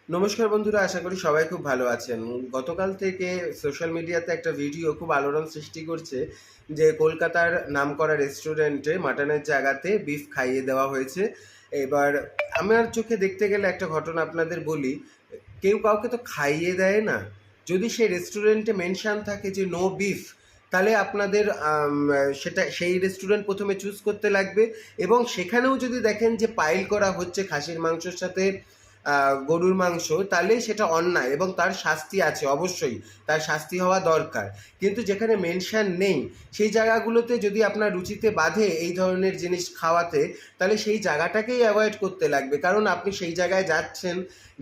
নমস্কার বন্ধুরা, আশা করি সবাই খুব ভালো আছেন। গতকাল থেকে সোশ্যাল মিডিয়াতে একটা ভিডিও খুব আলোড়ন সৃষ্টি করছে যে কলকাতার নামকরা রেস্টুরেন্টে মাটনের জায়গাতে বিফ খাইয়ে দেওয়া হয়েছে। এবার আমার চোখে দেখতে গেলে একটা ঘটনা আপনাদের বলি, কেউ কাউকে তো খাইয়ে দেয় না। যদি সেই রেস্টুরেন্টে মেনশন থাকে যে নো বিফ, তাহলে আপনাদের সেটা সেই রেস্টুরেন্ট প্রথমে চুজ করতে লাগবে। এবং সেখানেও যদি দেখেন যে পাইল করা হচ্ছে খাসির মাংসর সাথে গরুর মাংস, তাহলে সেটা অন্যায় এবং তার শাস্তি আছে, অবশ্যই তার শাস্তি হওয়া দরকার। কিন্তু যেখানে মেনশন নেই সেই জায়গাগুলোতে যদি আপনার রুচিতে বাধে এই ধরনের জিনিস খাওয়াতে, তাহলে সেই জায়গাটাকেই অ্যাভয়েড করতে লাগবে। কারণ আপনি সেই জায়গায় যাচ্ছেন,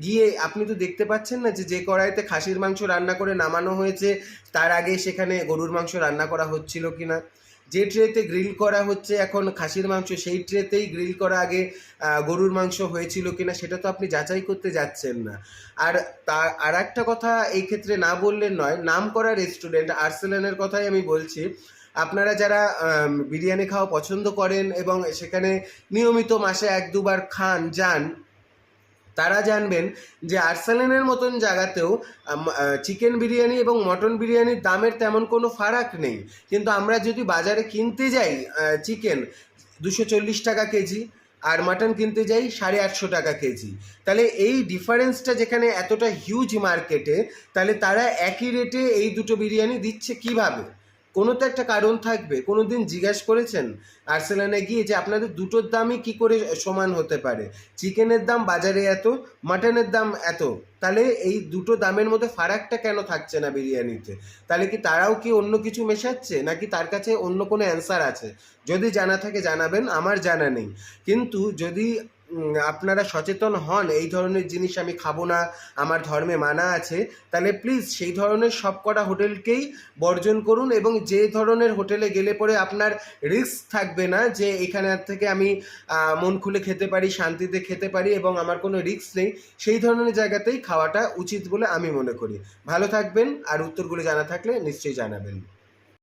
গিয়ে আপনি তো দেখতে পাচ্ছেন না যে কড়াইতে খাসির মাংস রান্না করে নামানো হয়েছে তার আগে সেখানে গরুর মাংস রান্না করা হচ্ছিল কি না। যে ট্রেতে গ্রিল করা হচ্ছে এখন খাসির মাংস, সেই ট্রেতেই গ্রিল করা আগে গরুর মাংস হয়েছিল কিনা সেটা তো আপনি যাচাই করতে যাচ্ছেন না। আর তার আর একটা কথা এই ক্ষেত্রে না বললে নয়, নাম করা রেস্টুরেন্ট আর্সেলানের কথাই আমি বলছি। আপনারা যারা বিরিয়ানি খাওয়া পছন্দ করেন এবং সেখানে নিয়মিত মাসে এক দুবার খান যান, তারা জানবেন যে আর্সেলানের মতন জায়গাতেও চিকেন বিরিয়ানি এবং মটন বিরিয়ানির দামের তেমন কোনো ফারাক নেই। কিন্তু আমরা যদি বাজারে কিনতে যাই চিকেন 240 টাকা কেজি, আর মাটন কিনতে যাই 850 টাকা কেজি, তাহলে এই ডিফারেন্সটা যেখানে এতটা হিউজ মার্কেটে, তাহলে তারা একই রেটে এই দুটো বিরিয়ানি দিচ্ছে কিভাবে? কোনো তো একটা কারণ থাকবে। কোনো দিন জিজ্ঞাসা করেছেন আর্সেলানে গিয়ে যে আপনাদের দুটোর দামই কী করে সমান হতে পারে? চিকেনের দাম বাজারে এত, মাটনের দাম এত, তাহলে এই দুটো দামের মধ্যে ফারাকটা কেন থাকছে না বিরিয়ানিতে? তাহলে কি তারাও কি অন্য কিছু মেশাচ্ছে, নাকি তার কাছে অন্য কোনো অ্যান্সার আছে? যদি জানা থাকে জানাবেন, আমার জানা নেই। কিন্তু যদি আপনারা সচেতন হন এই ধরনের জিনিস আমি খাবো না, আমার ধর্মে মানা আছে, তাহলে প্লিজ সেই ধরনের সব কটা হোটেলকেই বর্জন করুন। এবং যে ধরনের হোটেলে গেলে পরে আপনার রিস্ক থাকবে না, যে এখানে থেকে আমি মন খুলে খেতে পারি, শান্তিতে খেতে পারি এবং আমার কোনো রিস্ক নেই, সেই ধরনের জায়গাতেই খাওয়াটা উচিত বলে আমি মনে করি। ভালো থাকবেন, আর উত্তরগুলো জানা থাকলে নিশ্চয়ই জানাবেন।